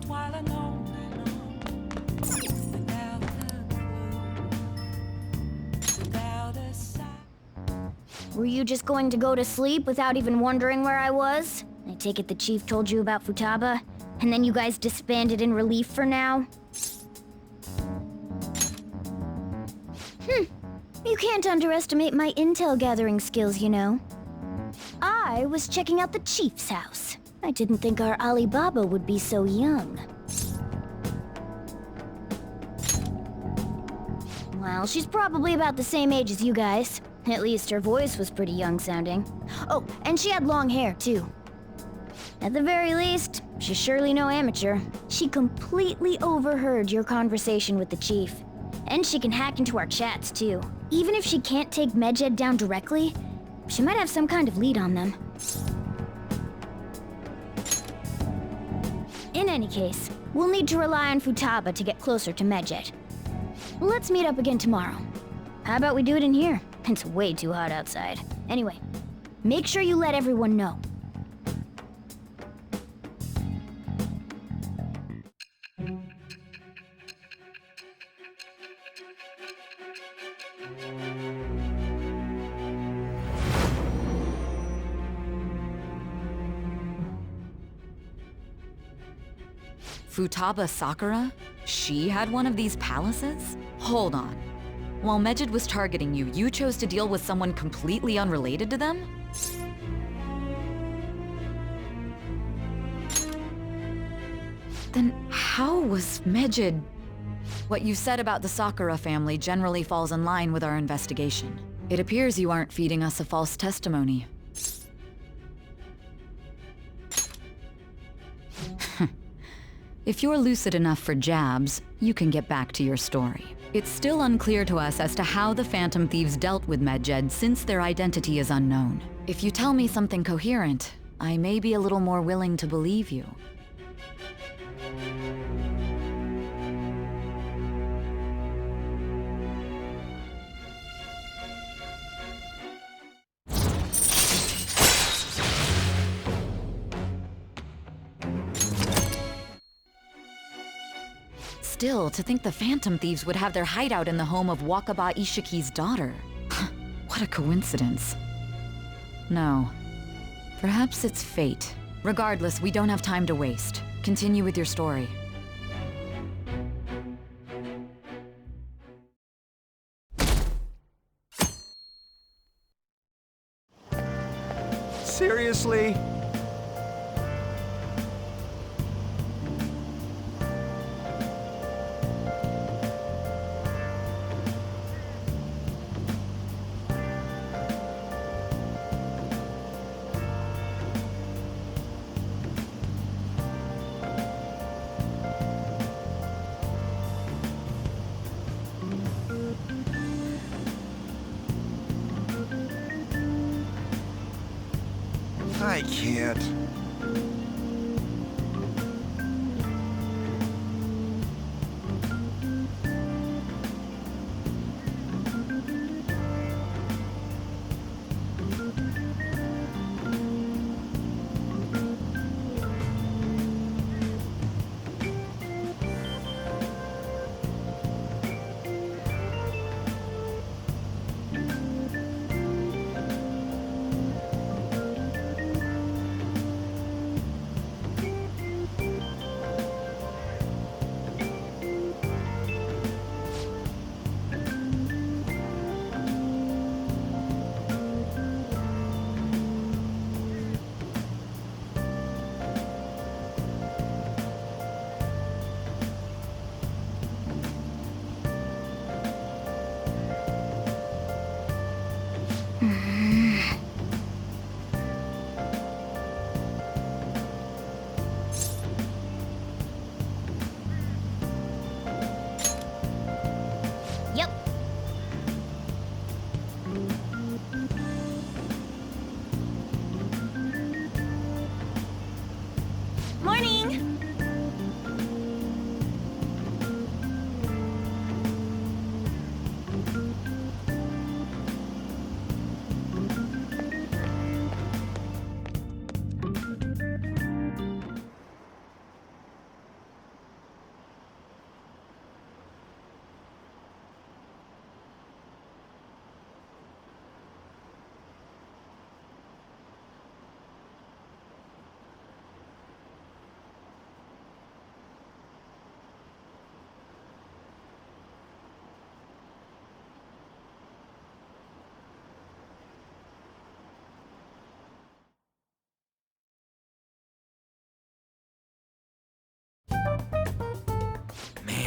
while I know without a clue, without a sign. Were you just going to go to sleep without even wondering where I was? I take it the chief told you about Futaba, and then you guys disbanded in relief for now? You can't underestimate my intel gathering skills, you know. I was checking out the chief's house. I didn't think our Alibaba would be so young. Well, she's probably about the same age as you guys. At least her voice was pretty young sounding. Oh, and she had long hair, too. At the very least, she's surely no amateur. She completely overheard your conversation with the chief. And she can hack into our chats, too. Even if she can't take Medjed down directly, she might have some kind of lead on them. In any case, we'll need to rely on Futaba to get closer to Medjed. Let's meet up again tomorrow. How about we do it in here? It's way too hot outside. Anyway, make sure you let everyone know. Futaba Sakura? She had one of these palaces? Hold on. While Medjed was targeting you, you chose to deal with someone completely unrelated to them? Then how was Medjed... What you said about the Sakura family generally falls in line with our investigation. It appears you aren't feeding us a false testimony. If you're lucid enough for jabs, you can get back to your story. It's still unclear to us as to how the Phantom Thieves dealt with Medjed since their identity is unknown. If you tell me something coherent, I may be a little more willing to believe you. Still, to think the Phantom Thieves would have their hideout in the home of Wakaba Ishiki's daughter. What a coincidence. No. Perhaps it's fate. Regardless, we don't have time to waste. Continue with your story. Seriously? I can't.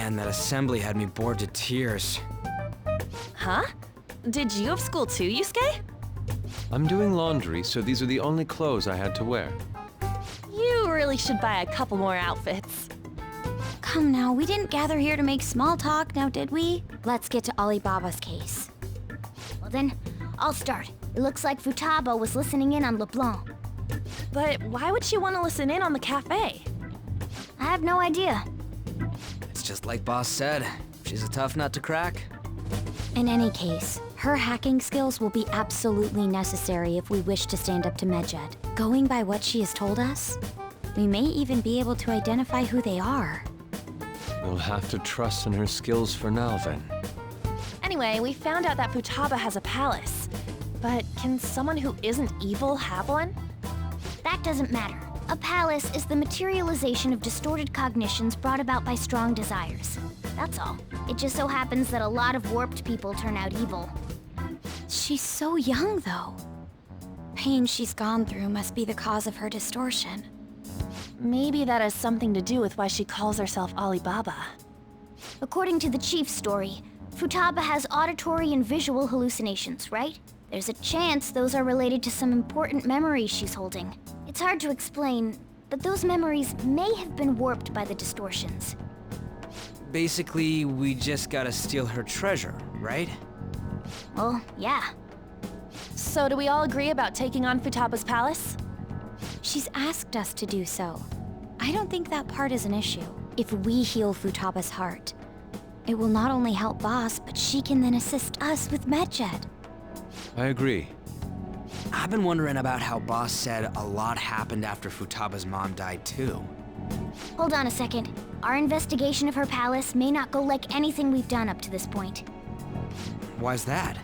Man, that assembly had me bored to tears. Huh? Did you have school too, Yusuke? I'm doing laundry, so these are the only clothes I had to wear. You really should buy a couple more outfits. Come now, we didn't gather here to make small talk, now did we? Let's get to Alibaba's case. Well then, I'll start. It looks like Futaba was listening in on LeBlanc. But why would she want to listen in on the cafe? I have no idea. It's just like Boss said. She's a tough nut to crack. In any case, her hacking skills will be absolutely necessary if we wish to stand up to Medjed. Going by what she has told us, we may even be able to identify who they are. We'll have to trust in her skills for now, then. Anyway, we found out that Futaba has a palace. But can someone who isn't evil have one? That doesn't matter. A palace is the materialization of distorted cognitions brought about by strong desires. That's all. It just so happens that a lot of warped people turn out evil. She's so young, though. Pain she's gone through must be the cause of her distortion. Maybe that has something to do with why she calls herself Alibaba. According to the chief's story, Futaba has auditory and visual hallucinations, right? There's a chance those are related to some important memories she's holding. It's hard to explain, but those memories may have been warped by the distortions. Basically, we just gotta steal her treasure, right? Well, yeah. So do we all agree about taking on Futaba's palace? She's asked us to do so. I don't think that part is an issue. If we heal Futaba's heart, it will not only help Boss, but she can then assist us with Medjed. I agree. I've been wondering about how Boss said a lot happened after Futaba's mom died too. Hold on a second. Our investigation of her palace may not go like anything we've done up to this point. Why's that?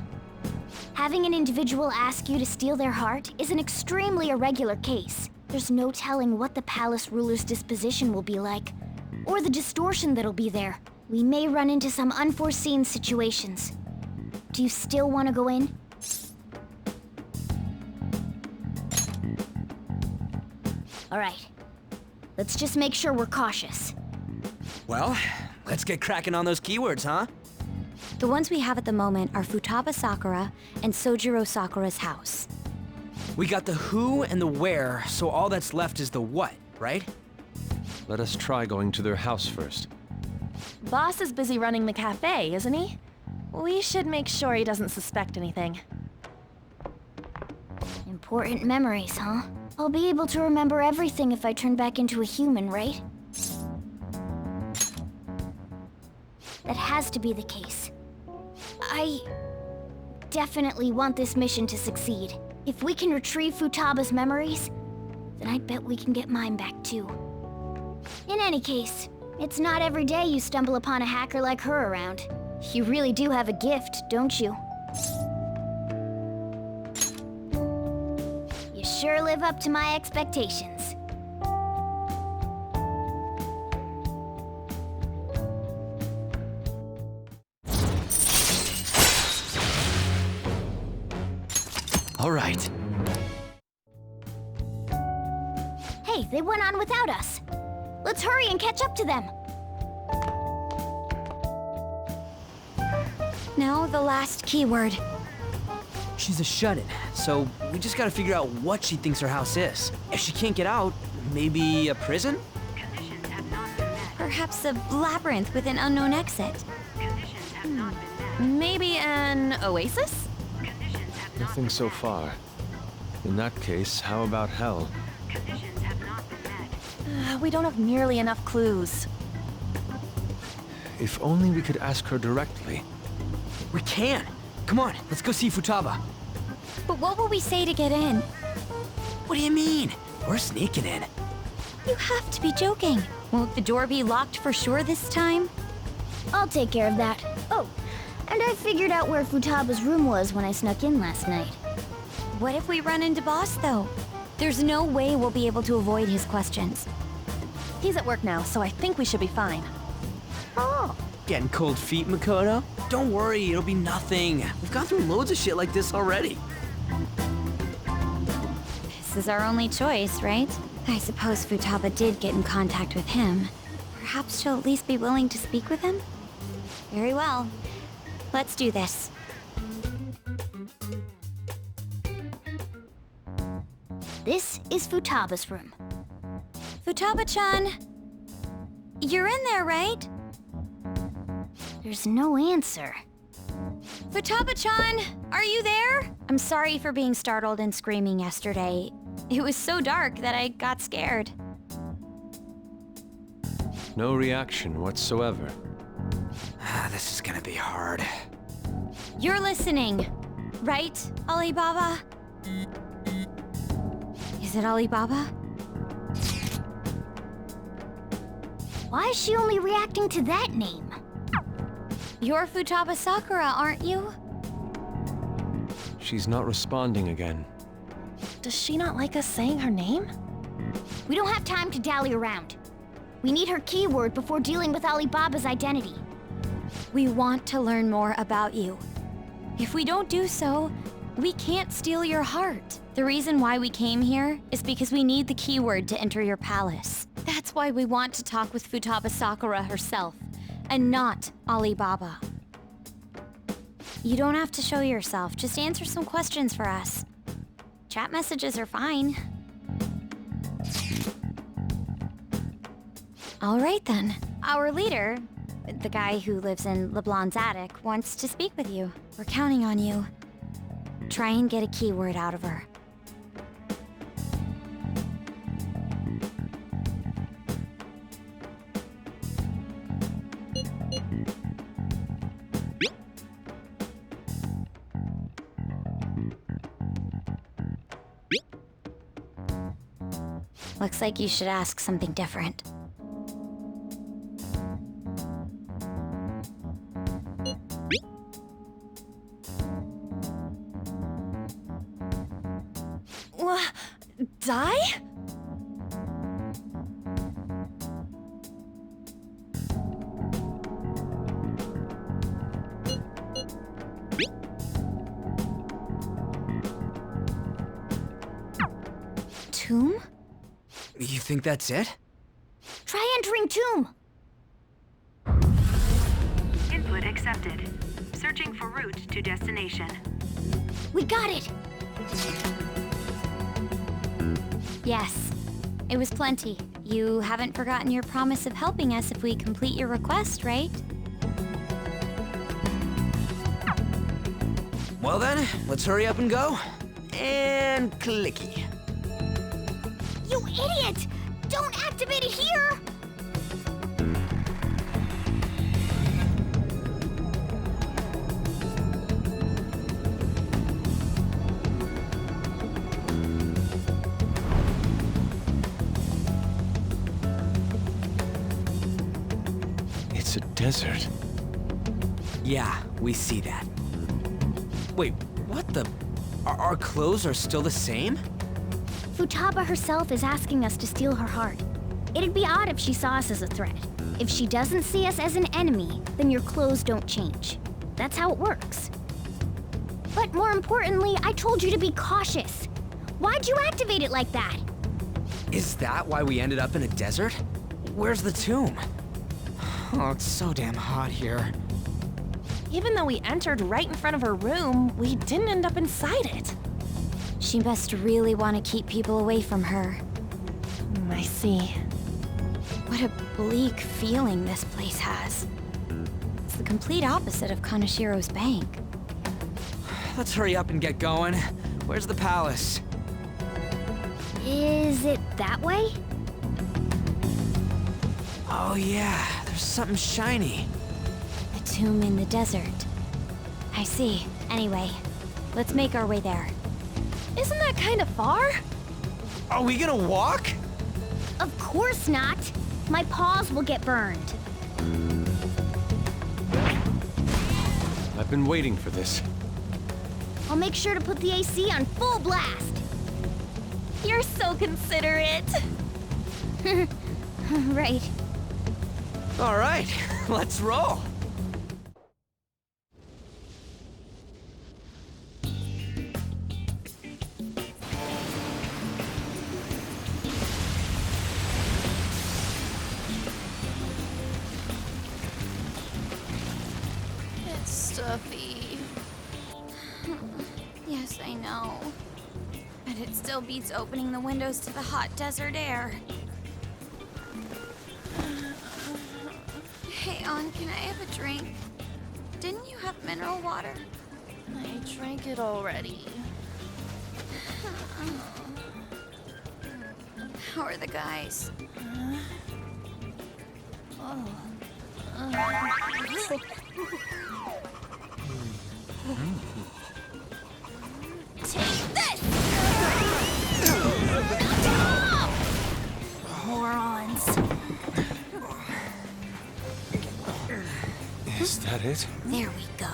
Having an individual ask you to steal their heart is an extremely irregular case. There's no telling what the palace ruler's disposition will be like, or the distortion that'll be there. We may run into some unforeseen situations. Do you still want to go in? All right. Let's just make sure we're cautious. Well, let's get cracking on those keywords, huh? The ones we have at the moment are Futaba Sakura and Sojiro Sakura's house. We got the who and the where, so all that's left is the what, right? Let us try going to their house first. Boss is busy running the cafe, isn't he? We should make sure he doesn't suspect anything. Important memories, huh? I'll be able to remember everything if I turn back into a human, right? That has to be the case. I definitely want this mission to succeed. If we can retrieve Futaba's memories, then I bet we can get mine back too. In any case, it's not every day you stumble upon a hacker like her around. You really do have a gift, don't you? You sure live up to my expectations. All right. Hey, they went on without us. Let's hurry and catch up to them. Now the last keyword. She's a shut-in, so we just gotta figure out what she thinks her house is. If she can't get out, maybe a prison? Perhaps a labyrinth with an unknown exit. Maybe an oasis? Nothing so far. In that case, how about hell? We don't have nearly enough clues. If only we could ask her directly. We can! Come on, let's go see Futaba. But what will we say to get in? What do you mean? We're sneaking in. You have to be joking. Won't the door be locked for sure this time? I'll take care of that. Oh, and I figured out where Futaba's room was when I snuck in last night. What if we run into Boss, though? There's no way we'll be able to avoid his questions. He's at work now, so I think we should be fine. Oh. Getting cold feet, Makoto? Don't worry, it'll be nothing. We've gone through loads of shit like this already. This is our only choice, right? I suppose Futaba did get in contact with him. Perhaps she'll at least be willing to speak with him? Very well. Let's do this. This is Futaba's room. Futaba-chan! You're in there, right? There's no answer. Futaba-chan! Are you there? I'm sorry for being startled and screaming yesterday. It was so dark that I got scared. No reaction whatsoever. This is gonna be hard. You're listening, right, Alibaba? Is it Alibaba? Why is she only reacting to that name? You're Futaba Sakura, aren't you? She's not responding again. Does she not like us saying her name? We don't have time to dally around. We need her keyword before dealing with Alibaba's identity. We want to learn more about you. If we don't do so, we can't steal your heart. The reason why we came here is because we need the keyword to enter your palace. That's why we want to talk with Futaba Sakura herself, and not Alibaba. You don't have to show yourself, just answer some questions for us. Chat messages are fine. All right then. Our leader, the guy who lives in LeBlanc's attic, wants to speak with you. We're counting on you. Try and get a keyword out of her. Looks like you should ask something different. Die? Tomb? You think that's it? Try entering tomb! Input accepted. Searching for route to destination. We got it! Yes, it was plenty. You haven't forgotten your promise of helping us if we complete your request, right? Well then, let's hurry up and go. And clicky. You idiot! Don't activate it here! It's a desert. Yeah, we see that. Wait, what the? Our clothes are still the same? Futaba herself is asking us to steal her heart. It'd be odd if she saw us as a threat. If she doesn't see us as an enemy, then your clothes don't change. That's how it works. But more importantly, I told you to be cautious. Why'd you activate it like that? Is that why we ended up in a desert? Where's the tomb? Oh, it's so damn hot here. Even though we entered right in front of her room, we didn't end up inside it. She must really want to keep people away from her. I see. What a bleak feeling this place has. It's the complete opposite of Kanashiro's bank. Let's hurry up and get going. Where's the palace? Is it that way? Oh yeah, there's something shiny. A tomb in the desert. I see. Anyway, let's make our way there. Isn't that kind of far? Are we gonna walk? Of course not. My paws will get burned. I've been waiting for this. I'll make sure to put the AC on full blast. You're so considerate. Right. All right, let's roll. stuffy. Yes, I know. But it still beats opening the windows to the hot desert air. Hey, Ann, can I have a drink? Didn't you have mineral water? I drank it already. How are the guys? Take this! Morons. Is that it? There we go.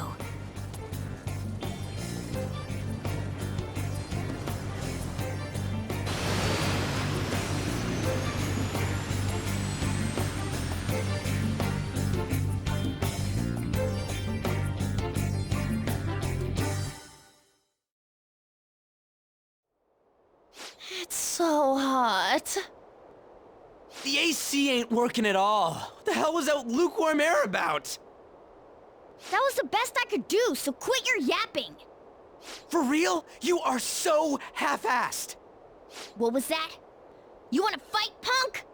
It's so hot. The AC ain't working at all. What the hell was that lukewarm air about? That was the best I could do, so quit your yapping. For real? You are so half-assed. What was that? You wanna fight, punk?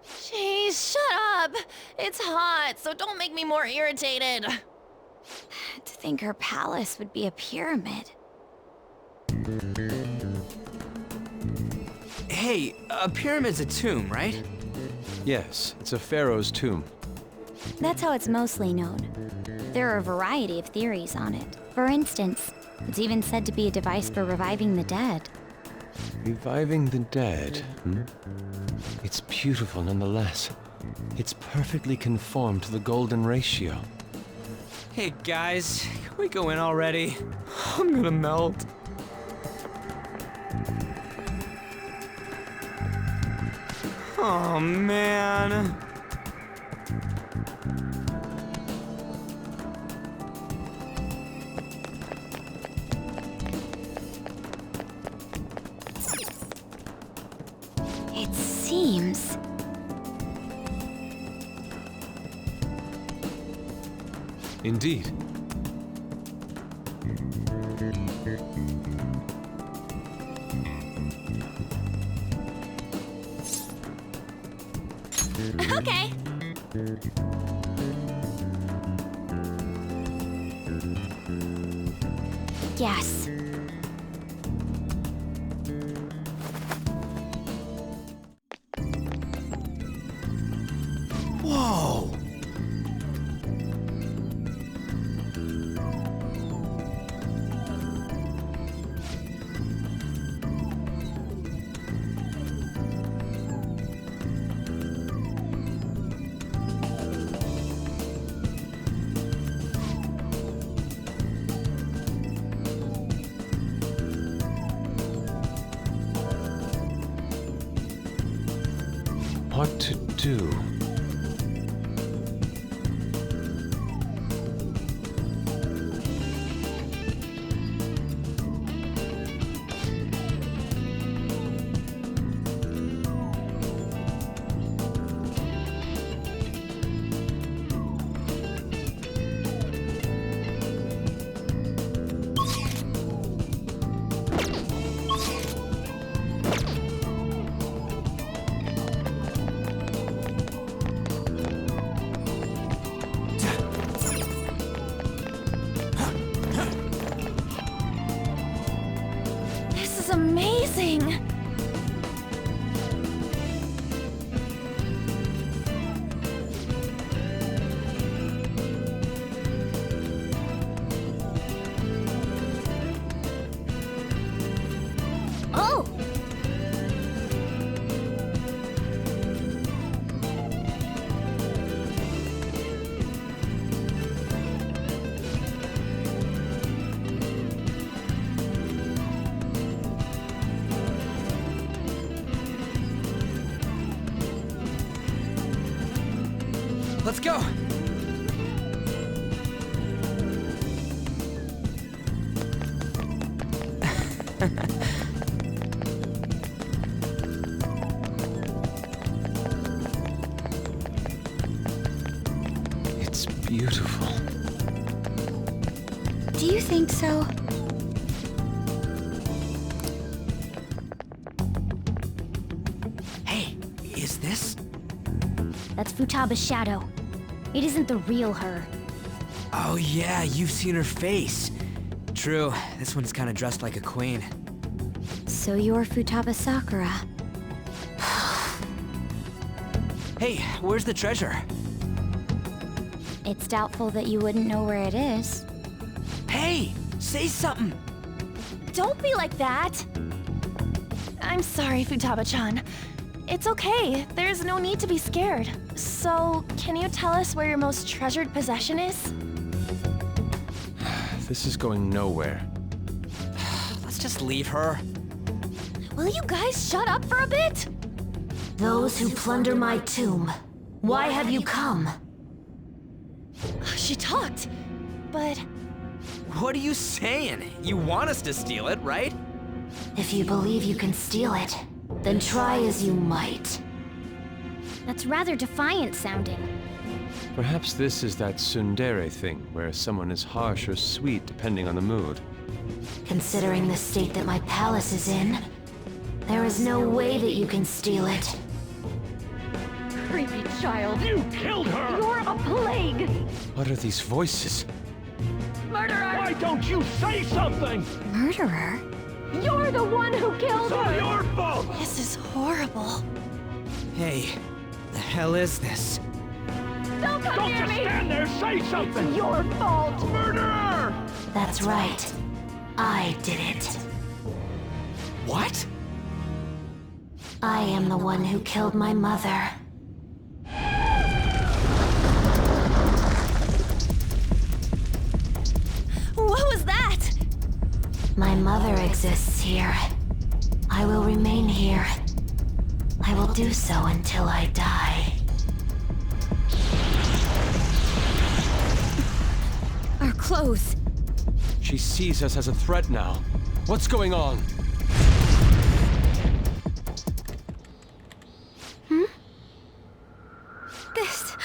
Jeez, shut up. It's hot, so don't make me more irritated. To think her palace would be a pyramid. Hey, a pyramid's a tomb, right? Yes, it's a pharaoh's tomb. That's how it's mostly known. There are a variety of theories on it. For instance, it's even said to be a device for reviving the dead. Reviving the dead, hmm? It's beautiful nonetheless. It's perfectly conformed to the golden ratio. Hey guys, can we go in already? I'm gonna melt. Oh man. It seems... Indeed. Okay. Yes. Whoa. What to do? This is amazing. Oh! Let's go. It's beautiful. Do you think so? Hey, is this? That's Futaba's shadow. It isn't the real her. Oh yeah, you've seen her face. True, this one's kind of dressed like a queen. So you're Futaba Sakura. Hey, where's the treasure? It's doubtful that you wouldn't know where it is. Hey, say something. Don't be like that! I'm sorry, Futaba-chan. It's okay. There's no need to be scared. So, can you tell us where your most treasured possession is? This is going nowhere. Let's just leave her. Will you guys shut up for a bit? Those who plunder my tomb, why have you come? She talked, but What are you saying? You want us to steal it, right? If you believe you can steal it, then try as you might. That's rather defiant sounding. Perhaps this is that tsundere thing, where someone is harsh or sweet depending on the mood. Considering the state that my palace is in, there is no way that you can steal it. Creepy child. You killed her! You're a plague! What are these voices? Murderer! Why don't you say something? Murderer? You're the one who killed her! It's all your fault! this is horrible. Hey, the hell is this? Don't come near me! Don't just stand there, say something! It's your fault! Murderer! That's right. I did it. What? I am the one who killed my mother. What was that? My mother exists here. I will remain here. I will do so until I die. Our clothes. She sees us as a threat now. What's going on? This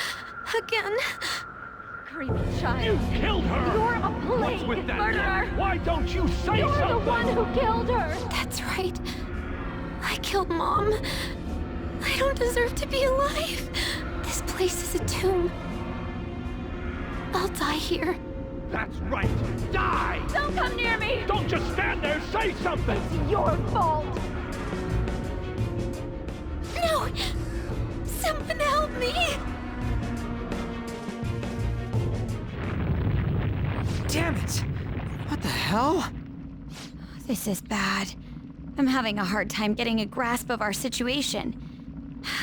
again. Creepy child. You killed her! You're a plague! What's with that? Murderer! Why don't you say You're something? the one who killed her! That's right. I killed Mom. I don't deserve to be alive. This place is a tomb. I'll die here. That's right. Die! Don't come near me! Don't just stand there, say something! It's your fault! No! Someone help me! Damn it! What the hell? This is bad. I'm having a hard time getting a grasp of our situation.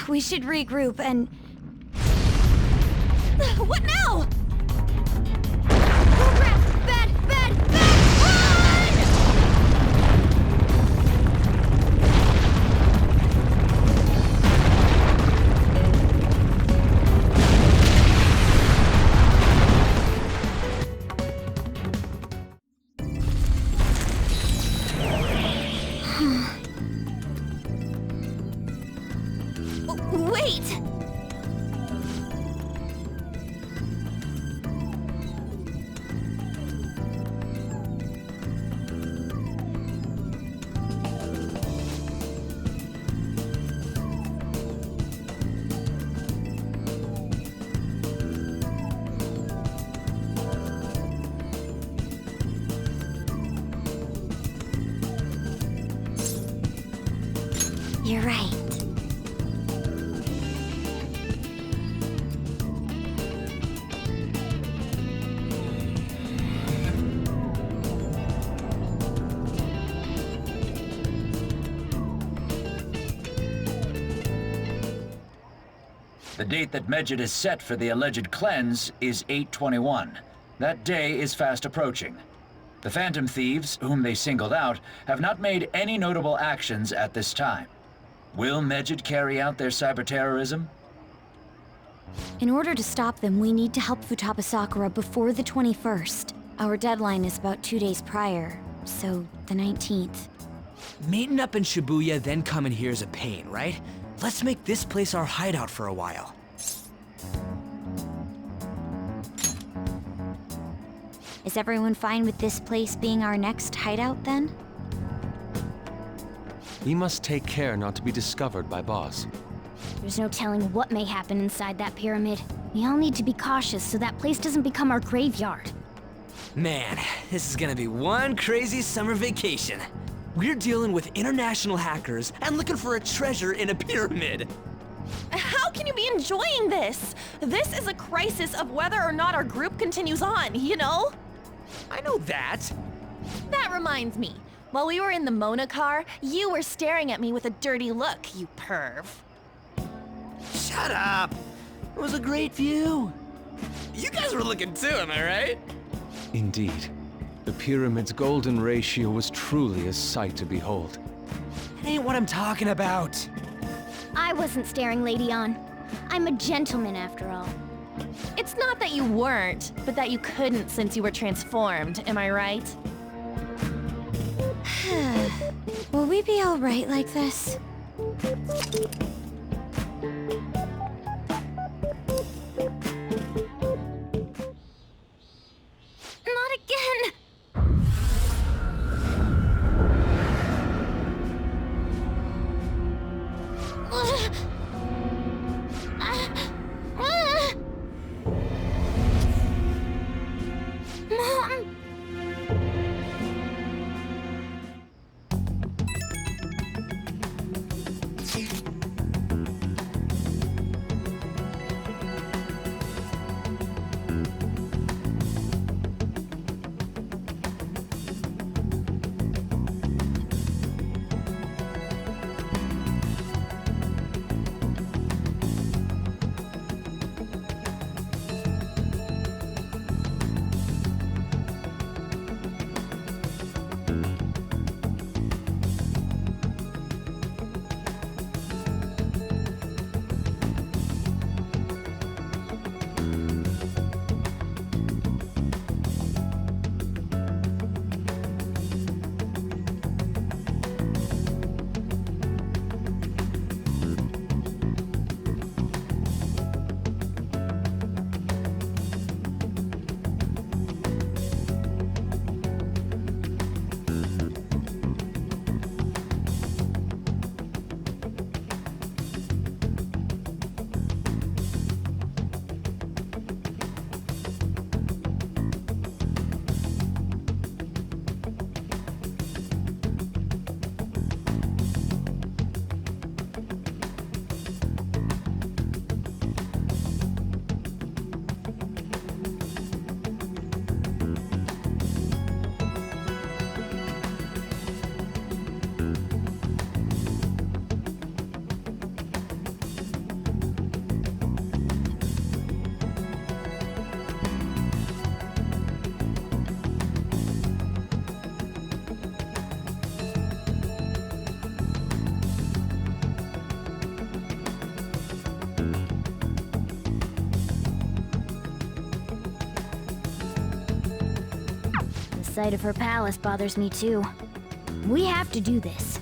We should regroup and... What now? Oh crap! Bad! Bad! Bad! Wait! You're right. The date that Medjed is set for the alleged cleanse is 8/21. That day is fast approaching. The Phantom Thieves, whom they singled out, have not made any notable actions at this time. Will Medjed carry out their cyber-terrorism? In order to stop them, we need to help Futaba Sakura before the 21st. Our deadline is about 2 days prior, so the 19th. Meeting up in Shibuya, then coming here is a pain, right? Let's make this place our hideout for a while. Is everyone fine with this place being our next hideout then? We must take care not to be discovered by Boss. There's no telling what may happen inside that pyramid. We all need to be cautious so that place doesn't become our graveyard. Man, this is gonna be one crazy summer vacation. We're dealing with international hackers and looking for a treasure in a pyramid. How can you be enjoying this? This is a crisis of whether or not our group continues on, you know? I know that. That reminds me. While we were in the Mona car, you were staring at me with a dirty look, you perv. Shut up. It was a great view. You guys were looking too, am I right? Indeed. The pyramid's golden ratio was truly a sight to behold. That ain't what I'm talking about. I wasn't staring Lady On. I'm a gentleman after all. It's not that you weren't, but that you couldn't since you were transformed, am I right? Will we be all right like this? Not again! Mom! The sight of her palace bothers me too. We have to do this.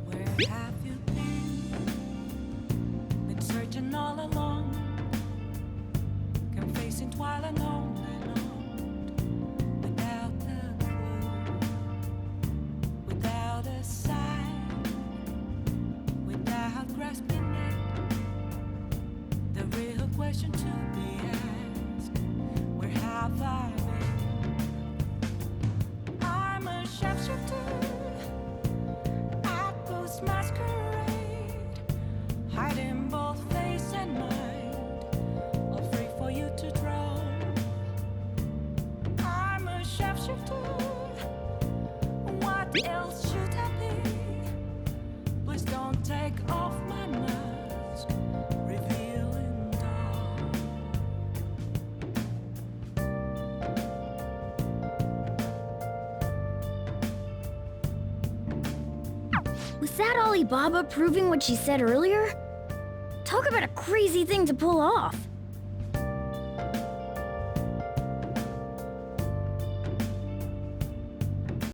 Where have you been? Been searching all along, confessing while alone and on, without a clue, without a sign, without grasping it. The real question to be asked: where have I been? I'm a shapeshifter. Masquerade, hiding both face and mind, afraid for you to draw. I'm a shapeshifter. What else should I be? Please don't take off my mask, revealing dawn. Was that Alibaba proving what she said earlier? Talk about a crazy thing to pull off.